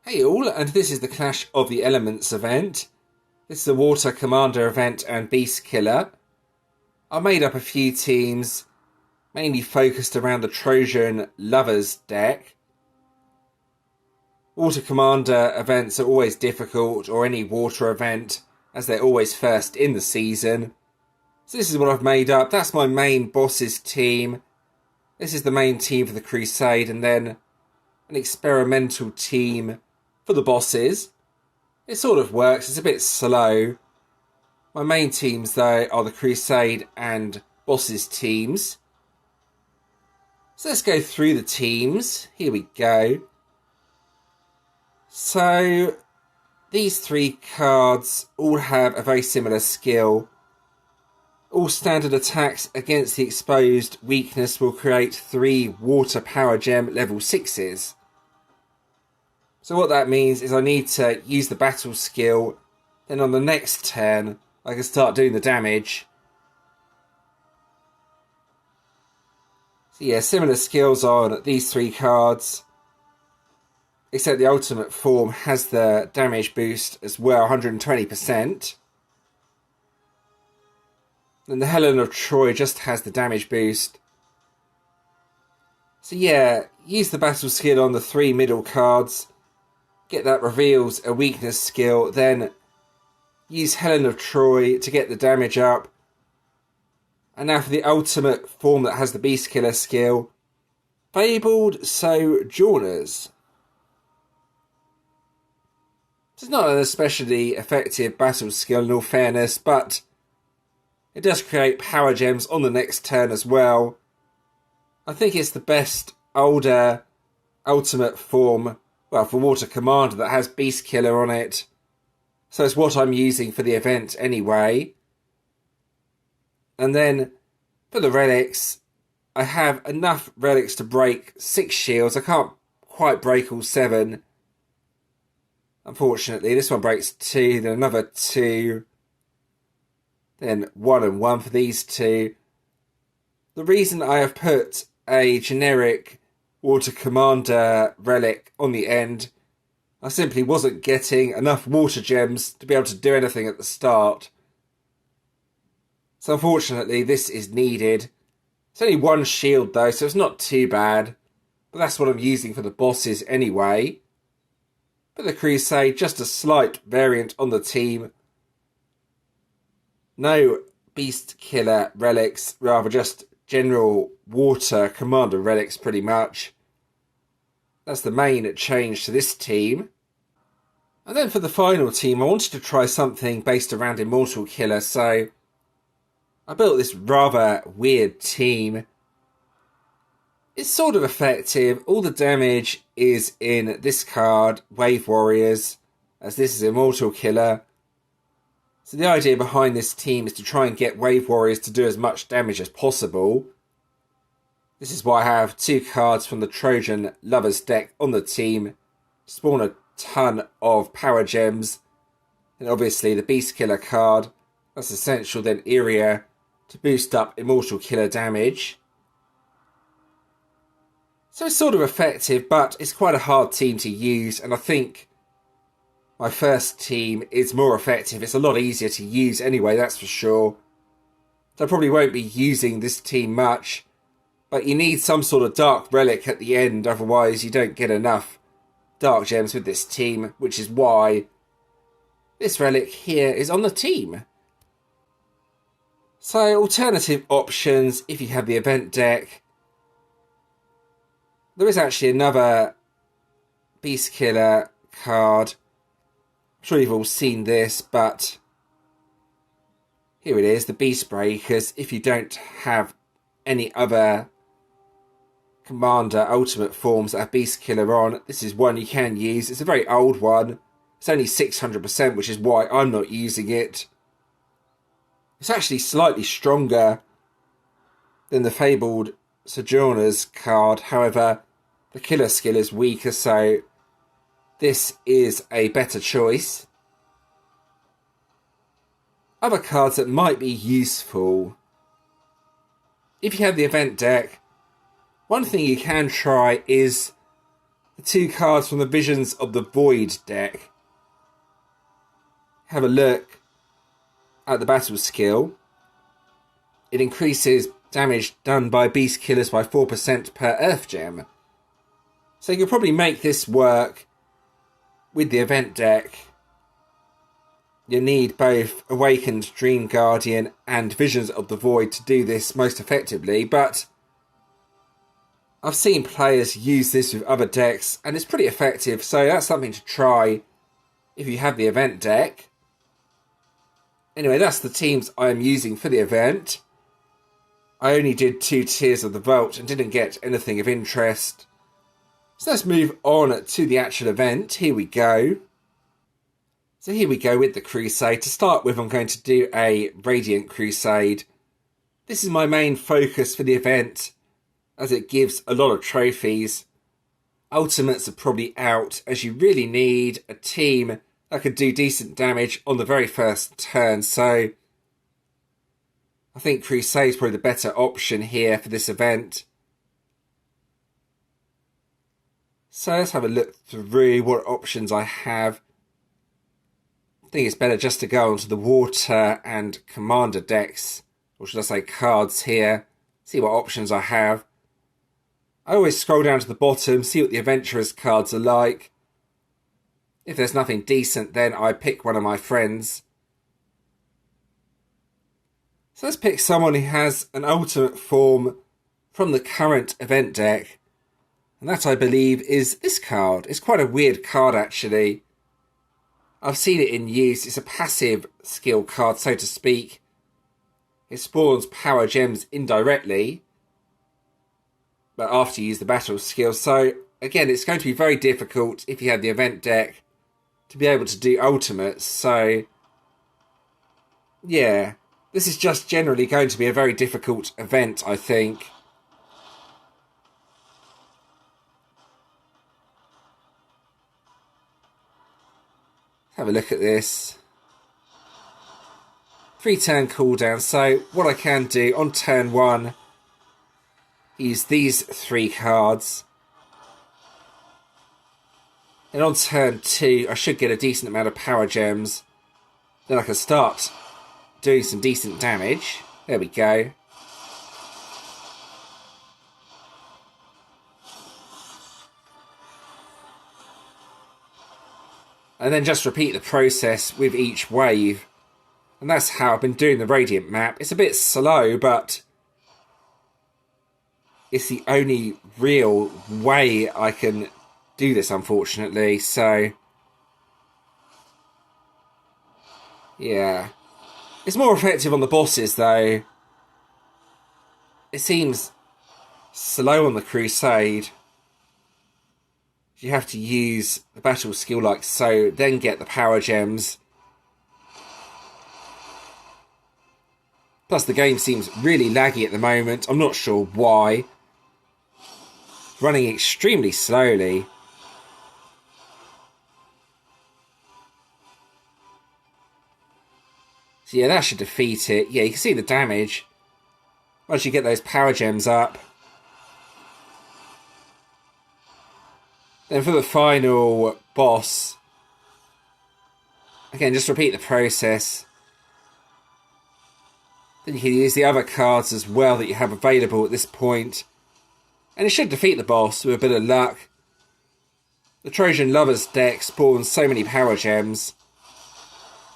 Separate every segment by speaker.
Speaker 1: Hey all, and this is the Clash of the Elements event. This is a Water Commander event and Beast Killer. I made up a few teams, mainly focused around the Trojan Lovers deck. Water Commander events are always difficult, or any water event, as they're always first in the season. So this is what I've made up. That's my main boss's team. This is the main team for the Crusade, and then an experimental team for the bosses. It sort of works, it's a bit slow. My main teams though are the Crusade and bosses teams. So let's go through the teams. Here we go. So these three cards all have a very similar skill. All standard attacks against the exposed weakness will create 3 water power gem level 6s. So what that means is I need to use the battle skill, then on the next turn I can start doing the damage. So yeah, similar skills on these 3 cards, except the ultimate form has the damage boost as well, 120%. And the Helen of Troy just has the damage boost. So yeah, use the battle skill on the 3 middle cards. Get that reveals a weakness skill, then use Helen of Troy to get the damage up. And now for the ultimate form that has the Beast Killer skill, Fabled Sojourners. It's not an especially effective battle skill in all fairness, but it does create power gems on the next turn as well. I think it's the best older ultimate form, well, for Water Commander that has Beast Killer on it. So it's what I'm using for the event anyway. And then for the relics, I have enough relics to break 6 shields. I can't quite break all 7. Unfortunately, this one breaks 2, then another 2. Then 1 and 1 for these 2. The reason I have put a generic Water Commander relic on the end, I simply wasn't getting enough water gems to be able to do anything at the start. So unfortunately this is needed. It's only 1 shield though, so it's not too bad. But that's what I'm using for the bosses anyway. For the Crusade, just a slight variant on the team. No Beast Killer relics, rather just general Water Commander relics pretty much. That's the main change to this team. And then for the final team, I wanted to try something based around Immortal Killer, so I built this rather weird team. It's sort of effective. All the damage is in this card, Wave Warriors, as this is Immortal Killer. So the idea behind this team is to try and get Wave Warriors to do as much damage as possible. This is why I have 2 cards from the Trojan Lovers deck on the team. Spawn a ton of power gems. And obviously the Beast Killer card. That's essential, then Iria to boost up Immortal Killer damage. So it's sort of effective, but it's quite a hard team to use, and I think my first team is more effective. It's a lot easier to use anyway, that's for sure. So I probably won't be using this team much, but you need some sort of dark relic at the end, otherwise you don't get enough dark gems with this team, which is why this relic here is on the team. So alternative options, if you have the event deck, there is actually another Beast Killer card. I'm sure you've all seen this, but here it is, the Beast Breakers. If you don't have any other Commander Ultimate forms that have Beast Killer on, this is one you can use. It's a very old one. It's only 600%, which is why I'm not using it. It's actually slightly stronger than the Fabled Sojourners card. However, the killer skill is weaker, so this is a better choice. Other cards that might be useful. If you have the event deck, one thing you can try is the 2 cards from the Visions of the Void deck. Have a look at the battle skill. It increases damage done by beast killers by 4% per earth gem. So you could probably make this work with the event deck. You need both Awakened Dream Guardian and Visions of the Void to do this most effectively, but I've seen players use this with other decks and it's pretty effective, so that's something to try if you have the event deck. Anyway, that's the teams I am using for the event. I only did 2 tiers of the vault and didn't get anything of interest. So let's move on to the actual event. Here we go. So here we go with the crusade. To start with, I'm going to do a Radiant Crusade. This is my main focus for the event, as it gives a lot of trophies. Ultimates are probably out, as you really need a team that could do decent damage on the very first turn. So I think Crusade is probably the better option here for this event. So let's have a look through what options I have. I think it's better just to go onto the water and commander decks, or should I say cards here, see what options I have. I always scroll down to the bottom, see what the adventurers cards are like. If there's nothing decent, then I pick one of my friends. So let's pick someone who has an ultimate form from the current event deck. And that, I believe, is this card. It's quite a weird card, actually. I've seen it in use. It's a passive skill card, so to speak. It spawns power gems indirectly, but after you use the battle skill. So, again, it's going to be very difficult if you have the event deck to be able to do ultimates. So, yeah, this is just generally going to be a very difficult event, I think. Have a look at this. 3-turn cooldown. So what I can do on turn 1 is these 3 cards. And on turn 2, I should get a decent amount of power gems. Then I can start doing some decent damage. There we go. And then just repeat the process with each wave. And that's how I've been doing the Radiant map. It's a bit slow, but it's the only real way I can do this, unfortunately. So, yeah. It's more effective on the bosses, though. It seems slow on the crusade. You have to use the battle skill like so, then get the power gems. Plus the game seems really laggy at the moment. I'm not sure why. Running extremely slowly. So yeah, that should defeat it. Yeah, you can see the damage. Once you get those power gems up. Then for the final boss, again, just repeat the process. Then you can use the other cards as well that you have available at this point. And it should defeat the boss with a bit of luck. The Trojan Lovers deck spawns so many power gems.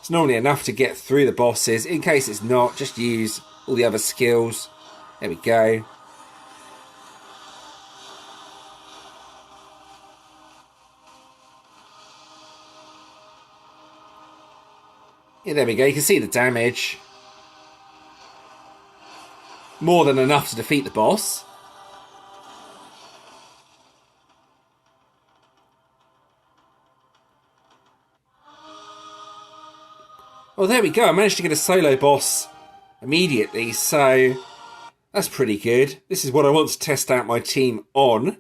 Speaker 1: It's normally enough to get through the bosses. In case it's not, just use all the other skills. There we go. Yeah, there we go. You can see the damage. More than enough to defeat the boss. Well, there we go. I managed to get a solo boss immediately, so that's pretty good. This is what I want to test out my team on.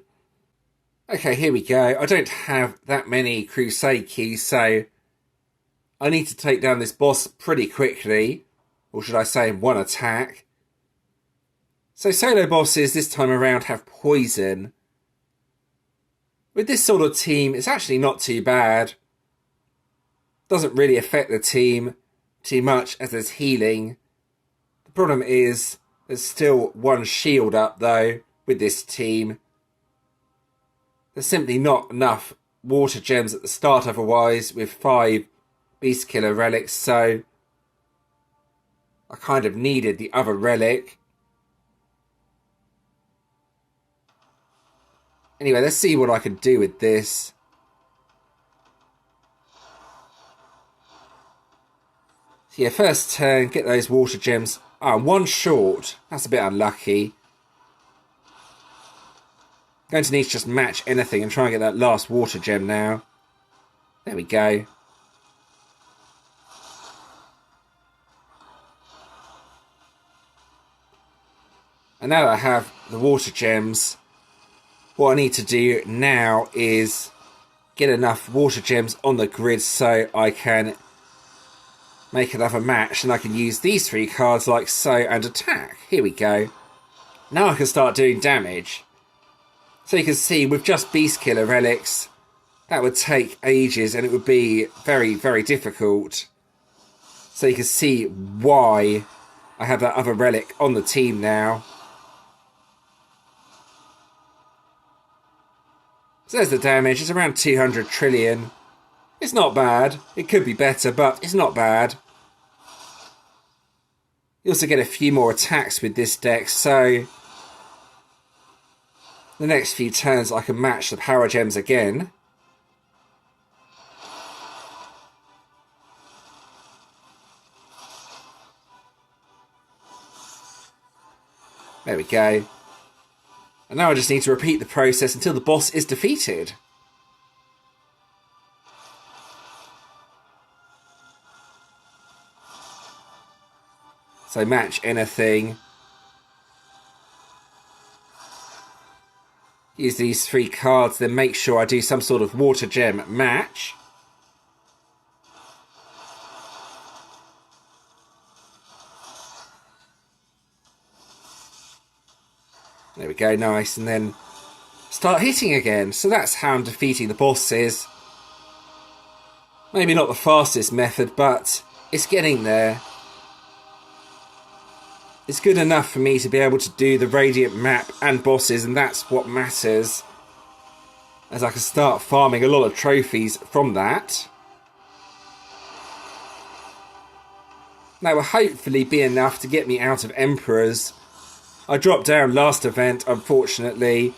Speaker 1: Okay, here we go. I don't have that many crusade keys, so I need to take down this boss pretty quickly. Or should I say in one attack. So solo bosses this time around have poison, With this sort of team, it's actually not too bad. Doesn't really affect the team too much as there's healing. The problem is there's still one shield up though with this team. There's simply not enough water gems at the start otherwise with 5 beast killer relics, so I kind of needed the other relic. Anyway, let's see what I can do with this. So yeah, first turn, get those water gems. One short. That's a bit unlucky. Going to need to just match anything and try and get that last water gem now. There we go. And now that I have the water gems, what I need to do now is get enough water gems on the grid so I can make another match, and I can use these 3 cards like so and attack. Here we go. Now I can start doing damage. So you can see with just beast killer relics, that would take ages and it would be very, very difficult. So you can see why I have that other relic on the team now. So there's the damage. It's around 200 trillion. It's not bad. It could be better, but it's not bad. You also get a few more attacks with this deck, so the next few turns I can match the power gems again. There we go. And now I just need to repeat the process until the boss is defeated. So match anything. Use these 3 cards, then make sure I do some sort of water gem match. There we go, nice. And then start hitting again. So that's how I'm defeating the bosses. Maybe not the fastest method, but it's getting there. It's good enough for me to be able to do the Radiant map and bosses, and that's what matters. As I can start farming a lot of trophies from that. That will hopefully be enough to get me out of Emperors. I dropped down last event, unfortunately.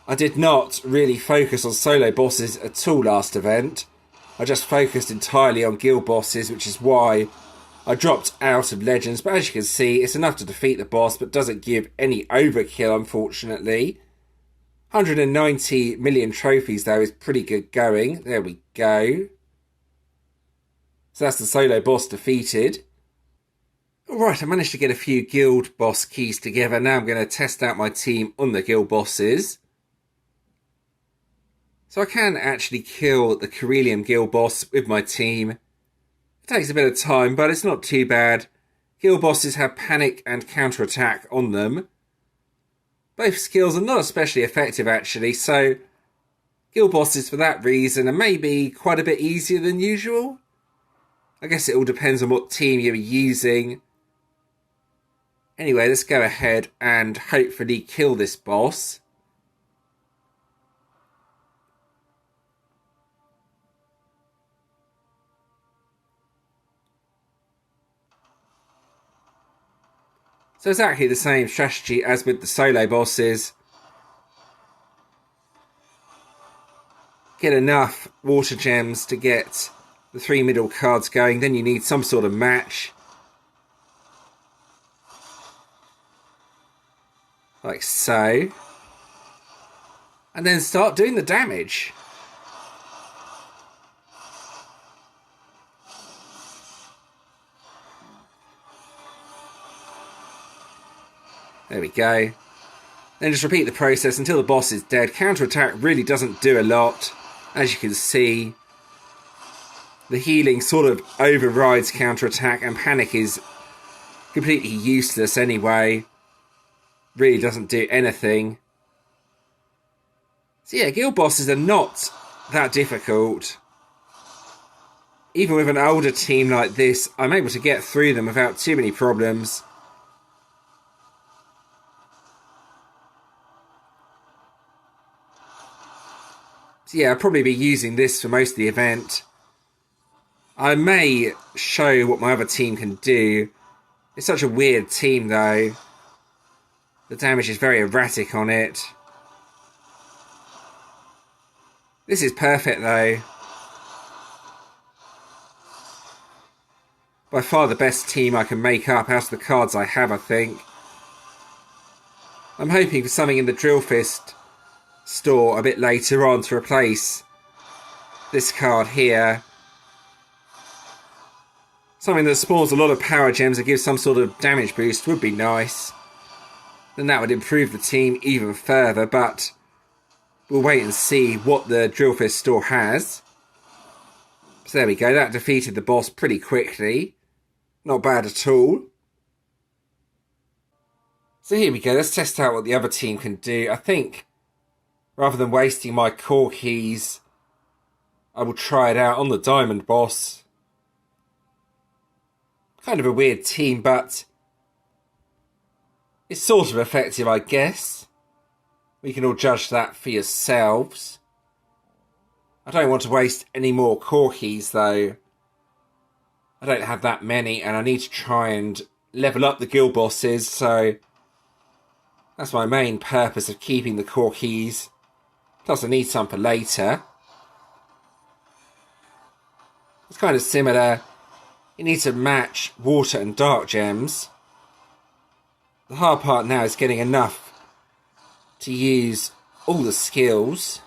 Speaker 1: I did not really focus on solo bosses at all last event. I just focused entirely on guild bosses, which is why I dropped out of Legends. But as you can see, it's enough to defeat the boss, but doesn't give any overkill, unfortunately. 190 million trophies, though, is pretty good going. There we go. So that's the solo boss defeated. Alright, I managed to get a few guild boss keys together. Now I'm going to test out my team on the guild bosses. So I can actually kill the Corellium guild boss with my team. It takes a bit of time, but it's not too bad. Guild bosses have panic and counterattack on them. Both skills are not especially effective actually, so guild bosses for that reason are maybe quite a bit easier than usual. I guess it all depends on what team you're using. Anyway, let's go ahead and hopefully kill this boss. So it's exactly the same strategy as with the solo bosses. Get enough water gems to get the 3 middle cards going, then you need some sort of match. Like so. And then start doing the damage. There we go. Then just repeat the process until the boss is dead. Counterattack really doesn't do a lot. As you can see, the healing sort of overrides counterattack, and panic is completely useless anyway. Really doesn't do anything. So yeah, guild bosses are not that difficult. Even with an older team like this, I'm able to get through them without too many problems. So yeah, I'll probably be using this for most of the event. I may show what my other team can do. It's such a weird team though. The damage is very erratic on it. This is perfect though. By far the best team I can make up out of the cards I have, I think. I'm hoping for something in the drillfist store a bit later on to replace this card here. Something that spawns a lot of power gems and gives some sort of damage boost would be nice. Then that would improve the team even further, but we'll wait and see what the drillfist store has. So there we go, that defeated the boss pretty quickly. Not bad at all. So here we go, let's test out what the other team can do. I think, rather than wasting my core keys, I will try it out on the diamond boss. Kind of a weird team, but it's sort of effective, I guess. We can all judge that for yourselves. I don't want to waste any more core keys though. I don't have that many and I need to try and level up the guild bosses, so that's my main purpose of keeping the core keys. Plus I need some for later. It's kind of similar. You need to match water and dark gems. The hard part now is getting enough to use all the skills.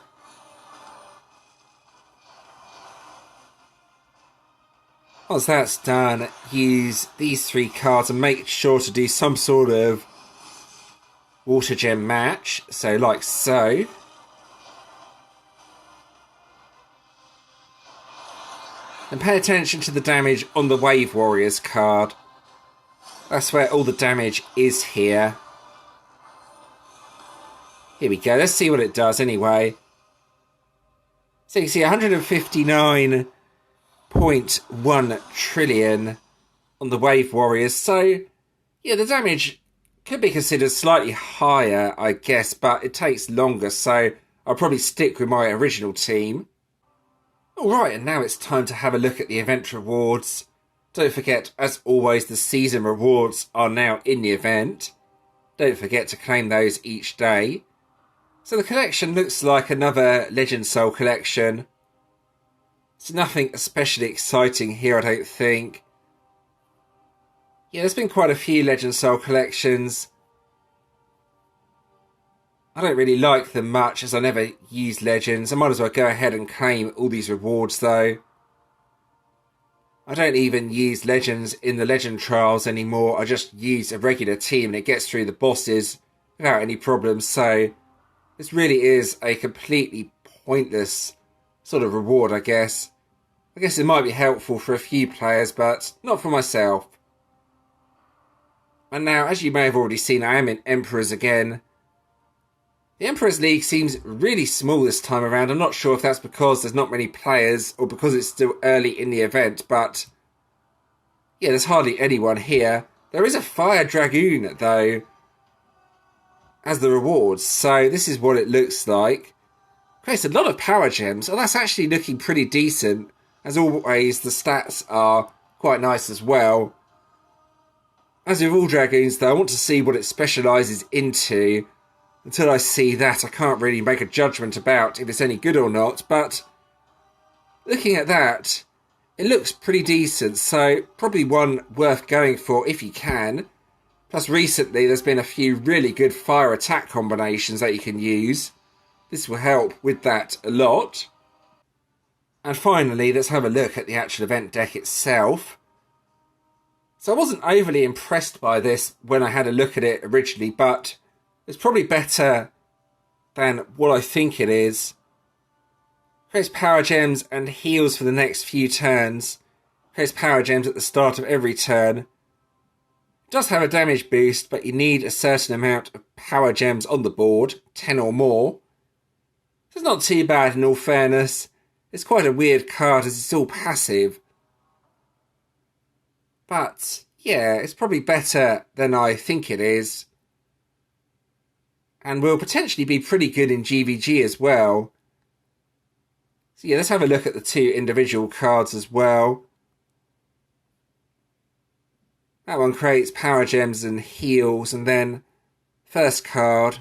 Speaker 1: Once that's done, use these 3 cards and make sure to do some sort of water gem match. So like so. And pay attention to the damage on the Wave Warriors card. That's where all the damage is here. Here we go, let's see what it does anyway. So you can see 159.1 trillion on the Wave Warriors. So, yeah, the damage could be considered slightly higher, I guess, but it takes longer, so I'll probably stick with my original team. Alright, and now it's time to have a look at the event rewards. Don't forget, as always, the season rewards are now in the event. Don't forget to claim those each day. So the collection looks like another Legend Soul collection. It's nothing especially exciting here, I don't think. Yeah, there's been quite a few Legend Soul collections. I don't really like them much as I never use Legends. I might as well go ahead and claim all these rewards though. I don't even use Legends in the Legend Trials anymore. I just use a regular team and it gets through the bosses without any problems. So this really is a completely pointless sort of reward, I guess. I guess it might be helpful for a few players, but not for myself. And now, as you may have already seen, I am in Emperors again. The Emperors League seems really small this time around. I'm not sure if that's because there's not many players or because it's still early in the event, but yeah, there's hardly anyone here. There is a Fire Dragoon, though, as the rewards, so this is what it looks like. Creates a lot of power gems. Oh, that's actually looking pretty decent. As always, the stats are quite nice as well. As with all Dragoons, though, I want to see what it specialises into. Until I see that, I can't really make a judgment about if it's any good or not, but looking at that, it looks pretty decent, so probably one worth going for if you can. Plus recently there's been a few really good fire attack combinations that you can use. This will help with that a lot. And finally, let's have a look at the actual event deck itself. So I wasn't overly impressed by this when I had a look at it originally, but it's probably better than what I think it is. Creates power gems and heals for the next few turns. Creates power gems at the start of every turn. It does have a damage boost, but you need a certain amount of power gems on the board, 10 or more. So it's not too bad in all fairness. It's quite a weird card as it's all passive. But yeah, it's probably better than I think it is. And will potentially be pretty good in GVG as well. So yeah, let's have a look at the two individual cards as well. That one creates power gems and heals, and then first card.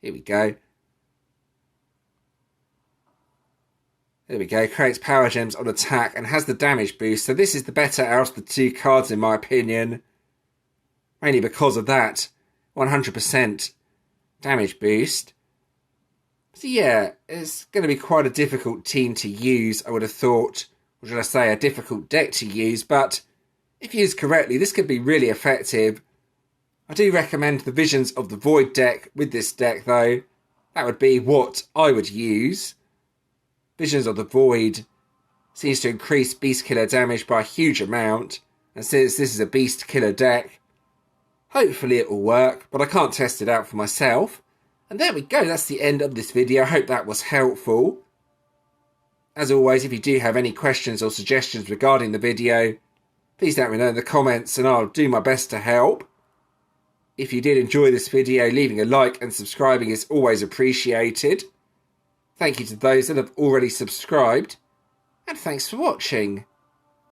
Speaker 1: Here we go. There we go. Creates power gems on attack and has the damage boost. So this is the better out of the two cards in my opinion. Mainly because of that 100% damage boost. So yeah, it's going to be quite a difficult team to use, I would have thought. Or should I say a difficult deck to use. But if used correctly, this could be really effective. I do recommend the Visions of the Void deck with this deck though. That would be what I would use. Visions of the Void seems to increase Beast Killer damage by a huge amount. And since this is a Beast Killer deck, hopefully it will work, but I can't test it out for myself. And there we go, that's the end of this video. I hope that was helpful. As always, if you do have any questions or suggestions regarding the video, please let me know in the comments and I'll do my best to help. If you did enjoy this video, leaving a like and subscribing is always appreciated. Thank you to those that have already subscribed, and thanks for watching.